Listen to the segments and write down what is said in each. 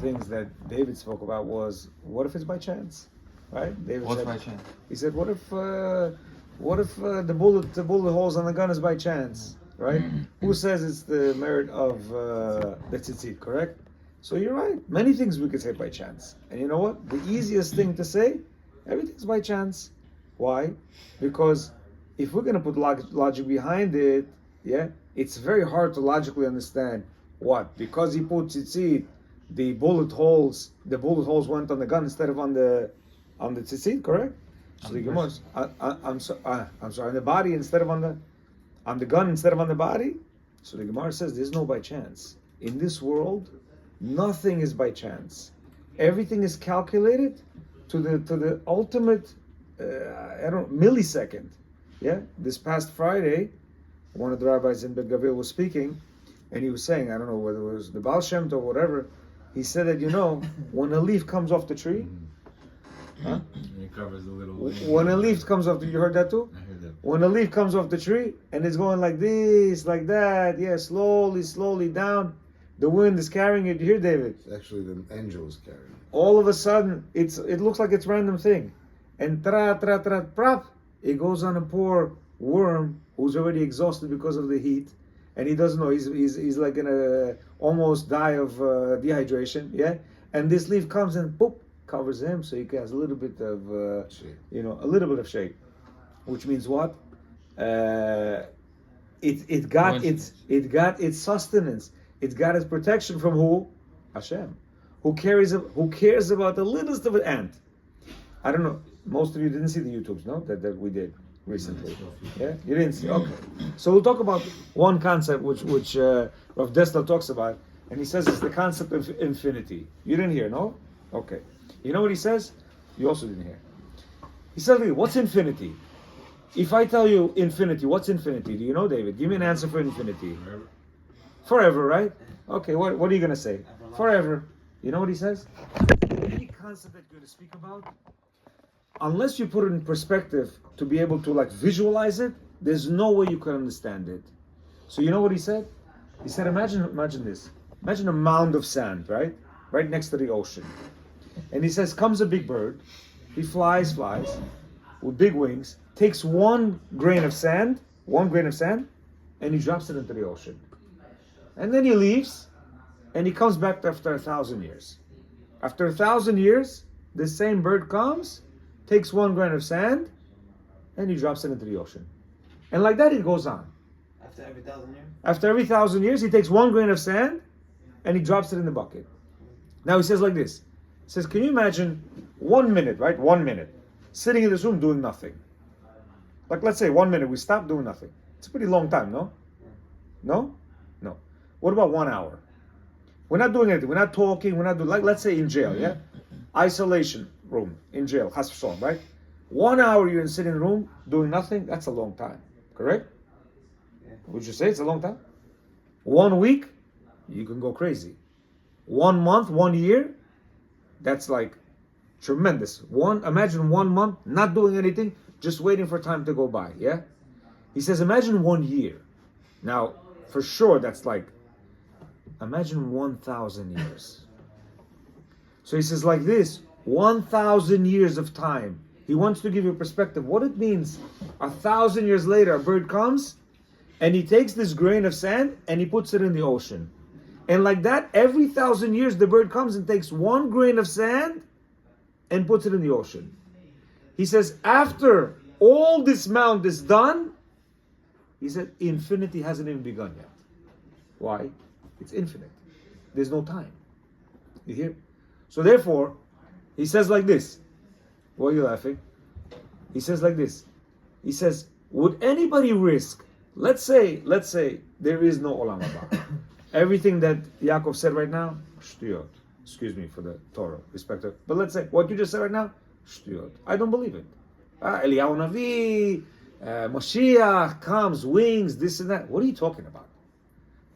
things that David spoke about was, what if it's by chance, right? David What's said, by chance? He said, what if the bullet holes on the gun is by chance, right? Who says it's the merit of the tzitzit, correct? So you're right. Many things we could say by chance, and you know what? The easiest thing to say, everything's by chance. Why? Because if we're going to put logic behind it, yeah, it's very hard to logically understand what, because he put tzitzit, the bullet holes went on the gun instead of on the tzitzit, correct? So the Gemara, I'm sorry, on the body instead of on the gun instead of on the body. So the Gemara says there's no by chance in this world. Nothing is by chance. Everything is calculated to the ultimate millisecond. Yeah, this past Friday, one of the rabbis in Bet Gavil was speaking, and he was saying, I don't know whether it was the Baal Shem Tov or whatever, he said that, when a leaf comes off the tree, huh? It covers a little. When a leaf comes off, you heard that too? I heard that. When a leaf comes off the tree and it's going like this, like that, yeah, slowly down, the wind is carrying it. You hear, David? It's actually the angel is carrying it. All of a sudden, it looks like it's a random thing, and prap, it goes on a poor worm who's already exhausted because of the heat, and he doesn't know he's like gonna almost die of dehydration, yeah. And this leaf comes and boop, covers him, so he has a little bit of a little bit of shape, which means what? It got its sustenance. It got its protection from who? Hashem, who cares about the littlest of an ant. I don't know. Most of you didn't see the YouTubes, no? That we did recently. Yeah, you didn't see. Okay, so we'll talk about one concept which Rav Dessler talks about, and he says it's the concept of infinity. You didn't hear, no? Okay. You know what he says? You also didn't hear. He says, what's infinity? If I tell you infinity, what's infinity? Do you know, David? Give me an answer for infinity. Forever, right? Okay, what are you going to say? Forever. You know what he says? Any concept that you're going to speak about, unless you put it in perspective to be able to visualize it, there's no way you can understand it. So you know what he said? He said, imagine this. Imagine a mound of sand, right? Right next to the ocean. And he says, comes a big bird. He flies with big wings, takes one grain of sand, and he drops it into the ocean. And then he leaves, and he comes back after 1,000 years. After 1,000 years, this same bird comes, takes one grain of sand, and he drops it into the ocean. And like that, it goes on. After every 1,000 years? After every 1,000 years, he takes one grain of sand, and he drops it in the bucket. Now he says like this. He says, can you imagine 1 minute, right? 1 minute, sitting in this room doing nothing. Like, let's say 1 minute, we stop doing nothing. It's a pretty long time, no? No? No. What about 1 hour? We're not doing anything. We're not talking. We're not doing, let's say in jail, yeah? Isolation room in jail, chas v'shalom, right? 1 hour you're in sitting room doing nothing, that's a long time, correct? Yeah. Would you say it's a long time? 1 week, you can go crazy. 1 month, 1 year, that's like tremendous. Imagine 1 month, not doing anything, just waiting for time to go by, yeah? He says, imagine 1 year. Now, for sure, that's imagine 1,000 years. So he says like this, 1,000 years of time. He wants to give you a perspective. What it means, 1,000 years later, a bird comes, and he takes this grain of sand, and he puts it in the ocean. And like that, every 1,000 years, the bird comes and takes one grain of sand, and puts it in the ocean. He says, after all this mound is done, he said, infinity hasn't even begun yet. Why? It's infinite. There's no time. You hear? So therefore, he says like this. Why are you laughing? He says like this. He says, would anybody risk, let's say there is no Olam Haba. Everything that Yaakov said right now, shtuyot. Excuse me for the Torah, respected. But let's say, what you just said right now, shtuyot. I don't believe it. Eliyahu Navi, Mashiach comes, wings, this and that. What are you talking about?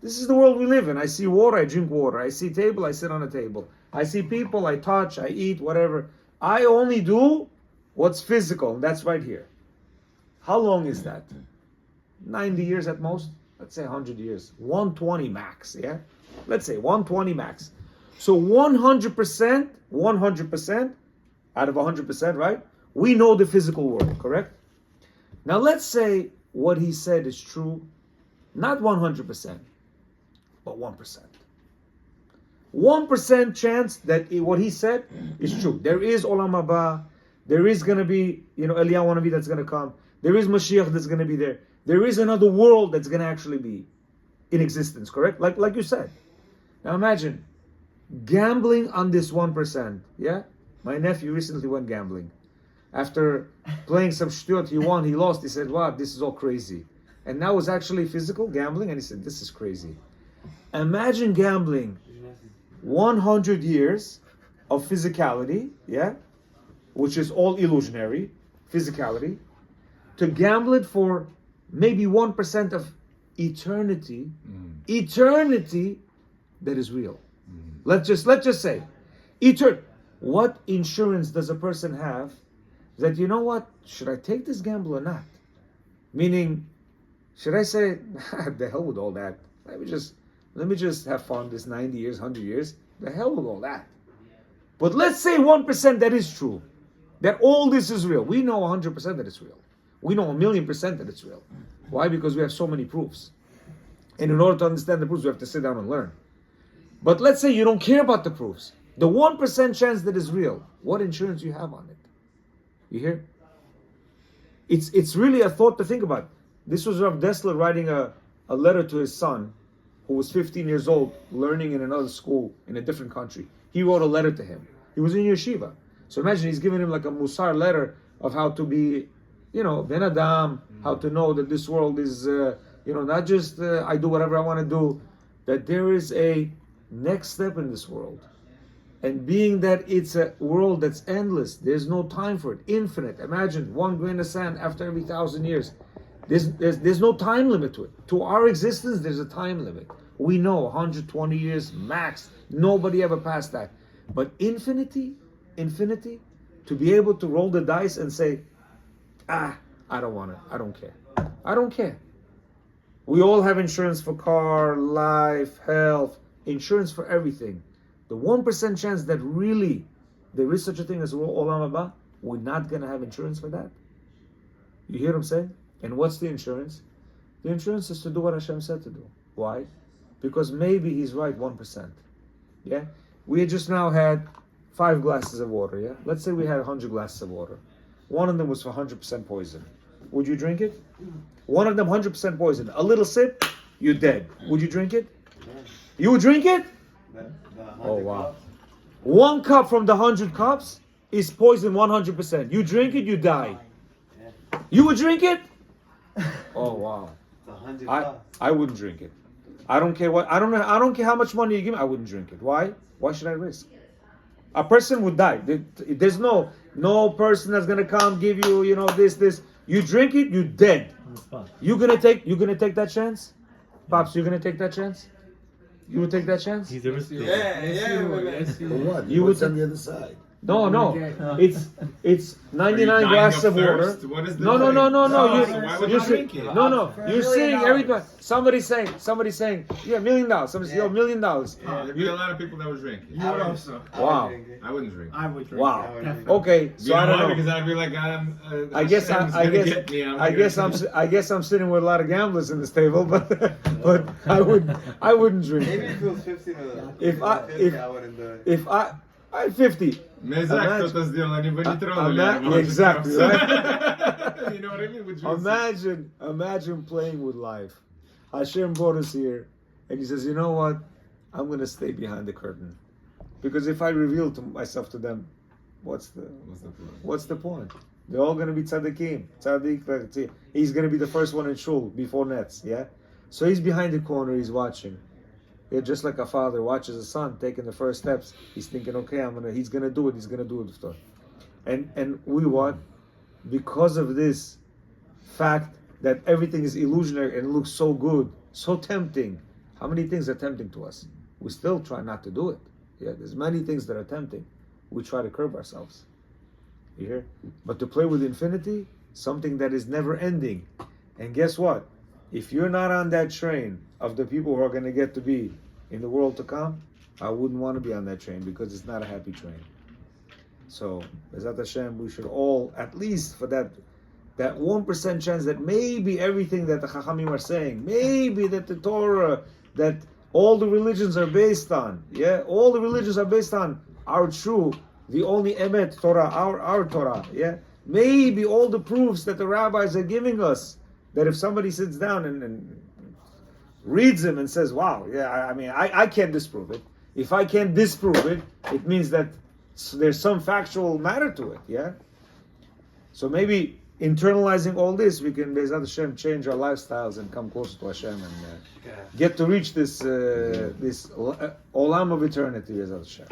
This is the world we live in. I see water, I drink water. I see table, I sit on a table. I see people, I touch, I eat, whatever. I only do what's physical, and that's right here. How long is that? 90 years at most? Let's say 100 years. 120 max, yeah? Let's say 120 max. So 100%, 100% out of 100%, right? We know the physical world, correct? Now let's say what he said is true, not 100%, but 1%. 1% chance that what he said is true. There is Olam Haba. There is going to be, Eliyahu Navi that's going to come. There is Mashiach that's going to be there. There is another world that's going to actually be in existence, correct? Like you said. Now imagine gambling on this 1%. Yeah? My nephew recently went gambling. After playing some shtut, he won, he lost. He said, wow, this is all crazy. And now it's actually physical gambling. And he said, this is crazy. Imagine gambling 100 years of physicality, yeah, which is all illusionary, physicality, to gamble it for maybe 1% of eternity, eternity that is real. Let's just say, what insurance does a person have that, you know what, should I take this gamble or not? Meaning, should I say, the hell with all that? Let me just have fun this 90 years, 100 years. The hell with all that. But let's say 1% that is true. That all this is real. We know 100% that it's real. We know 1,000,000% that it's real. Why? Because we have so many proofs. And in order to understand the proofs, we have to sit down and learn. But let's say you don't care about the proofs. The 1% chance that is real. What insurance do you have on it? You hear? It's really a thought to think about. This was Rav Dessler writing a letter to his son, who was 15 years old, learning in another school in a different country. He wrote a letter to him. He was in yeshiva. So imagine he's giving him like a Mussar letter of how to be, Ben Adam, how to know that this world is, not just I do whatever I want to do, that there is a next step in this world. And being that it's a world that's endless, there's no time for it, infinite. Imagine 1 grain of sand after every 1,000 years. There's no time limit to it. To our existence, there's a time limit. We know 120 years max. Nobody ever passed that. But infinity, to be able to roll the dice and say, I don't want it. I don't care. I don't care. We all have insurance for car, life, health, insurance for everything. The 1% chance that really there is such a thing as Olam Haba, we're not going to have insurance for that. You hear what I'm saying? And what's the insurance? The insurance is to do what Hashem said to do. Why? Because maybe He's right 1%. Yeah? We had just now had 5 glasses of water, yeah? Let's say we had 100 glasses of water. One of them was for 100% poison. Would you drink it? One of them 100% poison. A little sip, you're dead. Would you drink it? You would drink it? Oh, wow. 1 cup from the 100 cups is poison 100%. You drink it, you die. You would drink it? Oh, wow. I wouldn't drink it. I don't care what. I don't care how much money you give me. I wouldn't drink it. Why? Why should I risk? A person would die. There's no person that's gonna come give you, this. You drink it, you're dead. You gonna take that chance, Pops? You gonna take that chance? You would take that chance? He's a risk taker. Yes, for what? You What's would on the other side? No. It's 99 glasses of water. What is this? No. Why would you drink it? You're seeing everybody. Somebody's saying, yeah, $1 million. Somebody saying, $1 million. There'd be a lot of people that would drink it. You would also. Wow. I wouldn't drink it. I would drink. Wow. It. Okay, so I don't know. Because I'd be like, I guess I'm sitting with a lot of gamblers in this table, but I wouldn't drink. Maybe if it was 50 to If I wouldn't do it. I'm 50. Exactly, exactly, right? You know what I mean? With juice. Imagine playing with life. Hashem brought us here, and He says, you know what? I'm going to stay behind the curtain. Because if I reveal myself to them, what's the point? They're all going to be tzaddikim. Tzaddik, he's going to be the first one in shul before nets, yeah? So he's behind the corner, he's watching. Yeah, just like a father watches a son taking the first steps. He's thinking, okay, he's gonna do it. And we what? Because of this fact that everything is illusionary and looks so good, so tempting. How many things are tempting to us? We still try not to do it. Yeah, there's many things that are tempting. We try to curb ourselves. You hear? But to play with infinity, something that is never ending. And guess what? If you're not on that train of the people who are going to get to be in the world to come, I wouldn't want to be on that train because it's not a happy train. So, Bezat Hashem, we should all, at least for that 1% chance that maybe everything that the Chachamim are saying, maybe that the Torah, that all the religions are based on, all the religions are based on our true, the only Emet Torah, our Torah, maybe all the proofs that the rabbis are giving us, that if somebody sits down and reads them and says, wow, I can't disprove it. If I can't disprove it, it means that there's some factual matter to it, So maybe internalizing all this, we can, Be'ezat Hashem, change our lifestyles and come closer to Hashem and get to reach this olam of eternity, Be'ezat Hashem.